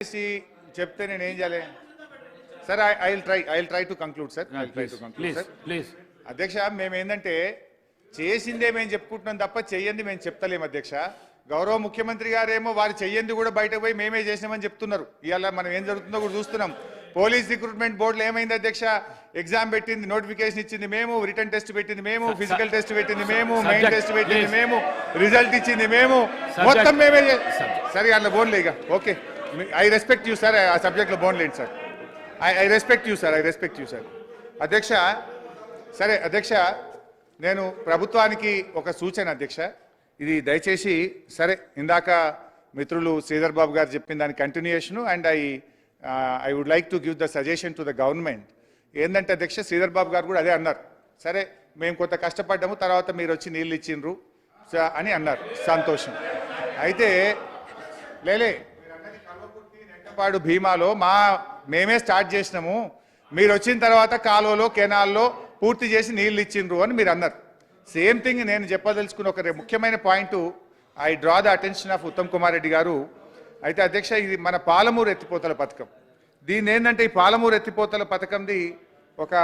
చెప్తే నేను ఏం చేయాలి sir? I will try to conclude sir. Please అధ్యక్ష, మేము ఏంటంటే చేసిందే మేము చెప్పుకుంటున్నాం తప్ప చెయ్యంది మేము చెప్తలేము అధ్యక్ష. గౌరవ ముఖ్యమంత్రి గారేమో వారు చెయ్యంది కూడా బయటకు పోయి మేమే చేసినామని చెప్తున్నారు. ఇవాళ మనం ఏం జరుగుతుందో కూడా చూస్తున్నాం. పోలీస్ రిక్రూట్మెంట్ బోర్డులో ఏమైంది అధ్యక్ష? ఎగ్జామ్ పెట్టింది, నోటిఫికేషన్ ఇచ్చింది మేము, రిటర్న్ టెస్ట్ పెట్టింది మేము, ఫిజికల్ టెస్ట్ పెట్టింది మేము, మెయిన్ టెస్ట్ పెట్టింది మేము, రిజల్ట్ ఇచ్చింది మేము, మొత్తం మేమే. సరే అట్లా బోన్లే ఇక. Okay, I respect you sir. ఆ సబ్జెక్ట్లో బోన్లేండి సార్. I respect you sir. అధ్యక్ష, సరే అధ్యక్ష, నేను ప్రభుత్వానికి ఒక సూచన అధ్యక్ష. ఇది దయచేసి సరే, ఇందాక మిత్రులు శ్రీధర్ బాబు గారు చెప్పిన దాని continuation, and I would like to give the suggestion to the government. ఏంటంటే అధ్యక్ష, శ్రీధర్ బాబు గారు కూడా అదే అన్నారు. సరే, మేము కొంత కష్టపడ్డాము, తర్వాత మీరు వచ్చి నీళ్ళు ఇచ్చిండ్రు అని అన్నారు. సంతోషం. అయితే లేలే, నెట్టపాడు భీమాలో మేమే స్టార్ట్ చేసినాము, మీరు వచ్చిన తర్వాత కాలువలో కెనాల్లో పూర్తి చేసి నీళ్ళు ఇచ్చిండ్రు అని మీరు అన్నారు. సేమ్ థింగ్ నేను చెప్పదలుచుకున్న ఒక ముఖ్యమైన point, I draw the attention of Uttam Kumar Reddy గారు. అయితే అధ్యక్ష, ఇది మన పాలమూరు ఎత్తిపోతల పథకం. దీన్ని ఏంటంటే, ఈ పాలమూరు ఎత్తిపోతల పథకంది ఒక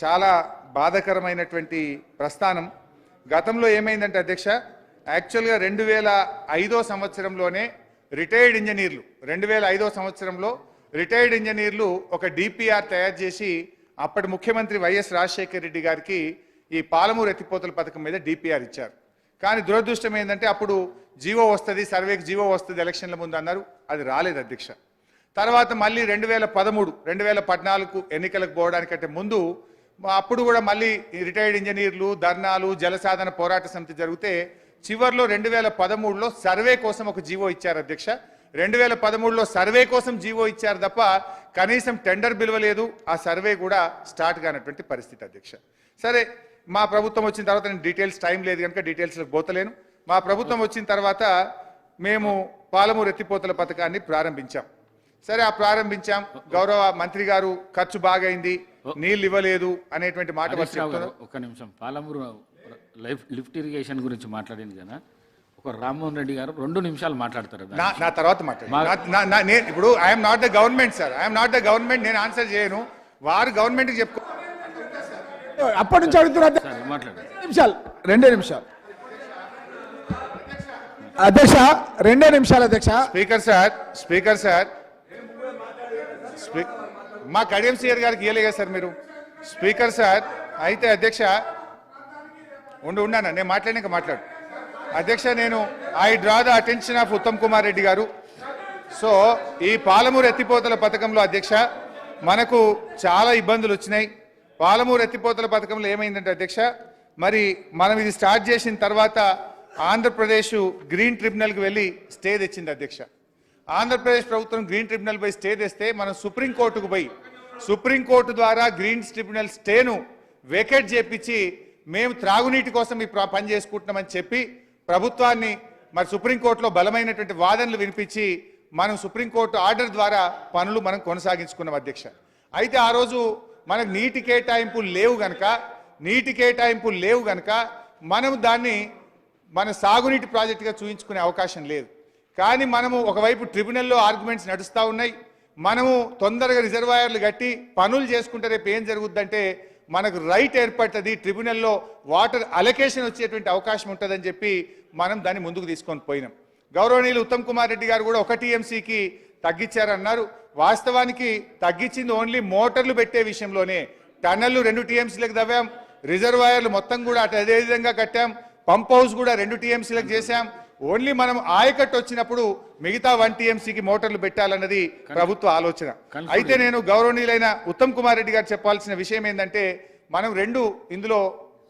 చాలా బాధాకరమైనటువంటి ప్రస్థానం. గతంలో ఏమైందంటే అధ్యక్ష, యాక్చువల్గా 2005 సంవత్సరంలోనే రిటైర్డ్ ఇంజనీర్లు 2005 సంవత్సరంలో రిటైర్డ్ ఇంజనీర్లు ఒక డిపిఆర్ తయారు చేసి అప్పటి ముఖ్యమంత్రి వైఎస్ రాజశేఖర రెడ్డి గారికి ఈ పాలమూరు ఎత్తిపోతల పథకం మీద డిపిఆర్ ఇచ్చారు. కానీ దురదృష్టం ఏంటంటే, అప్పుడు జీవో వస్తుంది, సర్వేకి జీవో వస్తుంది ఎలక్షన్ల ముందు అన్నారు. అది రాలేదు అధ్యక్ష. తర్వాత మళ్ళీ 2013, 2014 ఎన్నికలకు పోవడానికంటే ముందు అప్పుడు కూడా మళ్ళీ రిటైర్డ్ ఇంజనీర్లు ధర్నాలు, జలసాధన పోరాట సమితి జరిగితే చివరిలో 2013లో సర్వే కోసం ఒక జీవో ఇచ్చారు అధ్యక్ష. 2013లో సర్వే కోసం జీవో ఇచ్చారు తప్ప కనీసం టెండర్ పిలవలేదు. ఆ సర్వే కూడా స్టార్ట్ కానటువంటి పరిస్థితి అధ్యక్ష. సరే, మా ప్రభుత్వం వచ్చిన తర్వాత, నేను డీటెయిల్స్ టైం లేదు కనుక డీటెయిల్స్లోకి పోతలేను. మా ప్రభుత్వం వచ్చిన తర్వాత మేము పాలమూరు ఎత్తిపోతల పథకాన్ని ప్రారంభించాం. సరే, ఆ ప్రారంభించాం. గౌరవ మంత్రి గారు ఖర్చు బాగైంది, నీళ్ళు ఇవ్వలేదు అనేటువంటి మాట చెప్తున్నారు. ఒక్క నిమిషం, పాలమూరు లిఫ్ట్ ఇరిగేషన్ గురించి మాట్లాడింది కదా, ఒక రామ్మోహన్ రెడ్డి గారు 2 నిమిషాలు మాట్లాడతారు. నా తర్వాత మాట్లాడు. ఇప్పుడు I'm not the government sir, I'm not the government. నేను ఆన్సర్ చేయను, వారు గవర్నమెంట్కి చెప్పుకో. అప్పటి నుంచి అడుగుతున్నారు. 2 నిమిషాలు అధ్యక్ష, 2 నిమిషాలు అధ్యక్ష. స్పీకర్ సార్, మా కడియం సిఆర్ గారికి ఇయ్యలేగా సార్ మీరు. స్పీకర్ సార్, అయితే అధ్యక్ష ఉన్నాను, నేను మాట్లాడినాక మాట్లాడు అధ్యక్ష. నేను I draw the attention of Uttam Kumar Reddy గారు. సో ఈ పాలమూరు ఎత్తిపోతల పథకంలో అధ్యక్ష మనకు చాలా ఇబ్బందులు వచ్చినాయి. పాలమూరు ఎత్తిపోతల పథకంలో ఏమైందంటే అధ్యక్ష, మరి మనం ఇది స్టార్ట్ చేసిన తర్వాత ఆంధ్రప్రదేశ్ గ్రీన్ ట్రిబ్యునల్కి వెళ్ళి స్టే తెచ్చింది అధ్యక్ష. ఆంధ్రప్రదేశ్ ప్రభుత్వం గ్రీన్ ట్రిబ్యునల్ పై స్టే తెస్తే మనం సుప్రీంకోర్టుకు పోయి సుప్రీంకోర్టు ద్వారా గ్రీన్ ట్రిబ్యునల్ స్టేను వేకేట్ చేపించి మేము త్రాగునీటి కోసం ఈ పని చేసుకుంటున్నామని చెప్పి ప్రభుత్వాన్ని మరి సుప్రీంకోర్టులో బలమైనటువంటి వాదనలు వినిపించి మనం సుప్రీంకోర్టు ఆర్డర్ ద్వారా పనులు మనం కొనసాగించుకున్నాం అధ్యక్ష. అయితే ఆ రోజు మనకు నీటి కేటాయింపులు లేవు గనక మనం దాన్ని మన సాగునీటి ప్రాజెక్టుగా చూపించుకునే అవకాశం లేదు. కానీ మనము ఒకవైపు ట్రిబ్యునల్లో ఆర్గ్యుమెంట్స్ నడుస్తూ ఉన్నాయి. మనము తొందరగా రిజర్వాయర్లు కట్టి పనులు చేసుకుంటే రేపు ఏం జరుగుద్దంటే మనకు రైట్ ఏర్పడుతుంది, ట్రిబ్యునల్లో వాటర్ అలొకేషన్ వచ్చేటువంటి అవకాశం ఉంటుందని చెప్పి మనం దాన్ని ముందుకు తీసుకొని పోయినాం. గౌరవనీయులు ఉత్తమ్ కుమార్ రెడ్డి గారు కూడా 1 TMCకి తగ్గించారన్నారు. వాస్తవానికి తగ్గించింది ఓన్లీ మోటార్లు పెట్టే విషయంలోనే. టన్నెళ్ళు 2 TMCలకు తవ్వాం, రిజర్వాయర్లు మొత్తం కూడా అదే విధంగా కట్టాం, పంప్ హౌస్ కూడా 2 TMCలకు చేశాం. ఓన్లీ మనం ఆయకట్టు వచ్చినప్పుడు మిగతా 1 TMCకి మోటార్లు పెట్టాలన్నది ప్రభుత్వ ఆలోచన. అయితే నేను గౌరవనీయులైన ఉత్తమ్ కుమార్ రెడ్డి గారు చెప్పాల్సిన విషయం ఏంటంటే, మనం ఇందులో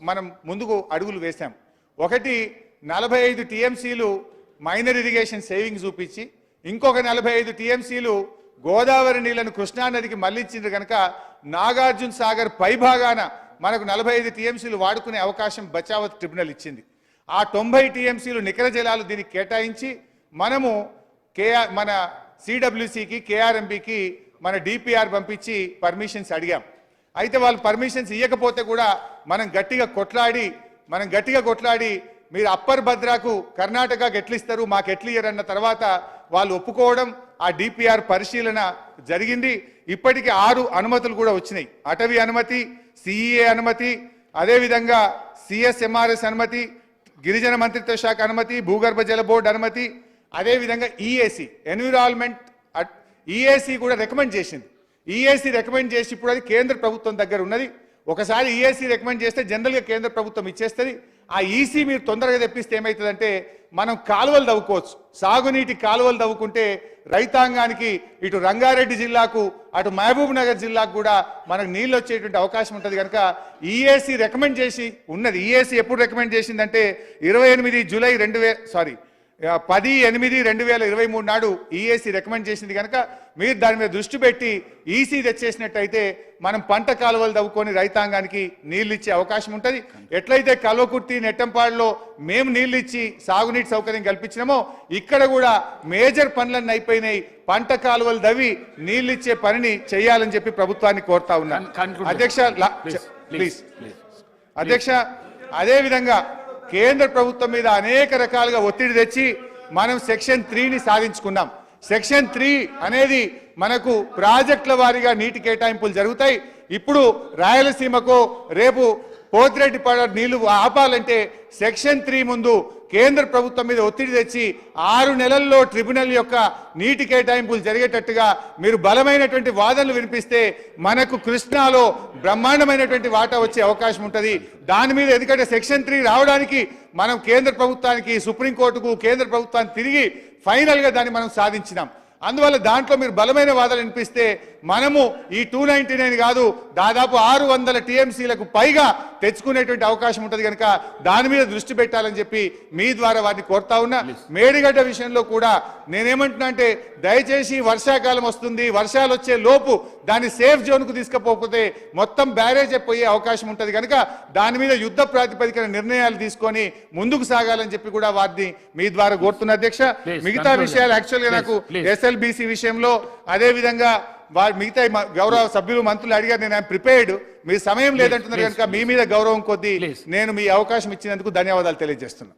మనం ముందుకు అడుగులు వేశాం. ఒకటి, 45 TMCలు మైనర్ ఇరిగేషన్ సేవింగ్ చూపించి, ఇంకొక 45 TMCలు గోదావరి నీళ్లను కృష్ణానదికి మళ్లించింది కనుక నాగార్జున సాగర్ పైభాగాన మనకు 45 TMCలు వాడుకునే అవకాశం బచావత్ ట్రిబ్యునల్ ఇచ్చింది. ఆ 90 TMCలు నికర జలాలు దీనికి కేటాయించి మనము మన CWCకి KRMBకి మన DPR పంపించి పర్మిషన్స్ అడిగాం. అయితే వాళ్ళు పర్మిషన్స్ ఇవ్వకపోతే కూడా మనం గట్టిగా కొట్లాడి మీరు అప్పర్ భద్రాకు కర్ణాటకకి ఎట్లిస్తారు, మాకు ఎట్లియ్యరన్న తర్వాత వాళ్ళు ఒప్పుకోవడం, ఆ డిపిఆర్ పరిశీలన జరిగింది. ఇప్పటికి 6 అనుమతులు కూడా వచ్చినాయి. అటవీ అనుమతి, సిఈఏ అనుమతి, అదేవిధంగా సిఎస్ఎంఆర్ఎస్ అనుమతి, గిరిజన మంత్రిత్వ శాఖ అనుమతి, భూగర్భ జల బోర్డు అనుమతి, అదేవిధంగా ఈఏసీ ఎన్విరాన్మెంట్ ఈఏసీ కూడా రికమెండ్ చేసింది. ఈఏసీ రికమెండ్ చేసి ఇప్పుడు అది కేంద్ర ప్రభుత్వం దగ్గర ఉన్నది. ఒకసారి ఈఏసీ రికమెండ్ చేస్తే జనరల్గా కేంద్ర ప్రభుత్వం ఇచ్చేస్తుంది. ఆ ఈసీ మీరు తొందరగా తెప్పిస్తే ఏమవుతుందంటే మనం కాలువలు తవ్వుకోవచ్చు. సాగునీటి కాలువలు తవ్వుకుంటే రైతాంగానికి ఇటు రంగారెడ్డి జిల్లాకు అటు మహబూబ్ నగర్ జిల్లాకు కూడా మనకు నీళ్ళు వచ్చేటువంటి అవకాశం ఉంటుంది. కనుక ఈఏసీ రికమెండ్ చేసి ఉన్నది. ఈఏసీ ఎప్పుడు రికమెండ్ చేసిందంటే 28 జూలై 10/8/2023 నాడు ఈఏసీ రికమెండ్ చేసింది. కనుక మీరు దాని మీద దృష్టి పెట్టి ఈసీ తెచ్చేసినట్టయితే మనం పంట కాలువలు తవ్వుకొని రైతాంగానికి నీళ్ళు ఇచ్చే అవకాశం ఉంటుంది. ఎట్లయితే కల్వకుర్తి, నెట్టంపాడులో మేము నీళ్ళు ఇచ్చి సాగునీటి సౌకర్యం కల్పించినామో ఇక్కడ కూడా మేజర్ పనులన్నీ అయిపోయినాయి. పంట కాలువలు దవ్వి నీళ్ళు ఇచ్చే పనిని చేయాలని చెప్పి ప్రభుత్వాన్ని కోరుతా ఉన్నాను. అధ్యక్ష ప్లీజ్ అధ్యక్ష, అదేవిధంగా కేంద్ర ప్రభుత్వం మీద అనేక రకాలుగా ఒత్తిడి తెచ్చి మనం సెక్షన్ 3ని సాధించుకున్నాం. సెక్షన్ 3 అనేది మనకు ప్రాజెక్టుల వారీగా నీటి కేటాయింపులు జరుగుతాయి. ఇప్పుడు రాయలసీమకు రేపు పోతిరెడ్డిపాడు నీళ్లు ఆపాలంటే సెక్షన్ 3 ముందు కేంద్ర ప్రభుత్వం మీద ఒత్తిడి తెచ్చి 6 నెలల్లో ట్రిబ్యునల్ యొక్క నీటి కేటాయింపులు జరిగేటట్టుగా మీరు బలమైనటువంటి వాదనలు వినిపిస్తే మనకు కృష్ణాలో బ్రహ్మాండమైనటువంటి వాటా వచ్చే అవకాశం ఉంటుంది. దాని మీద ఎందుకంటే సెక్షన్ 3 రావడానికి మనం కేంద్ర ప్రభుత్వానికి, సుప్రీంకోర్టుకు, కేంద్ర ప్రభుత్వాన్ని తిరిగి ఫైనల్గా దాన్ని మనం సాధించినాం. అందువల్ల దాంట్లో మీరు బలమైన వాదనలు వినిపిస్తే మనము ఈ 299 కాదు దాదాపు 600 టీఎంసీలకు పైగా తెచ్చుకునేటువంటి అవకాశం ఉంటుంది. కనుక దాని మీద దృష్టి పెట్టాలని చెప్పి మీ ద్వారా వారిని కోరుతా ఉన్నా. మేడిగడ్డ విషయంలో కూడా నేనేమంటున్నా అంటే దయచేసి వర్షాకాలం వస్తుంది, వర్షాలు వచ్చే లోపు దాన్ని సేఫ్ జోన్కు తీసుకుపోతే మొత్తం బ్యారేజ్ అయిపోయే అవకాశం ఉంటుంది. కనుక దాని మీద యుద్ధ ప్రాతిపదికన నిర్ణయాలు తీసుకొని ముందుకు సాగాలని చెప్పి కూడా వారిని మీ ద్వారా కోరుతున్న అధ్యక్ష. మిగతా విషయాలు యాక్చువల్గా నాకు ఎస్ఎల్బిసి విషయంలో అదేవిధంగా వారి మిగతా గౌరవ సభ్యులు, మంత్రులు అడిగారు. నేను ప్రిపేర్డ్, మీ సమయం లేదంటున్నారు కనుక మీ మీద గౌరవం కొద్దీ నేను మీ అవకాశం ఇచ్చినందుకు ధన్యవాదాలు తెలియజేస్తున్నాను.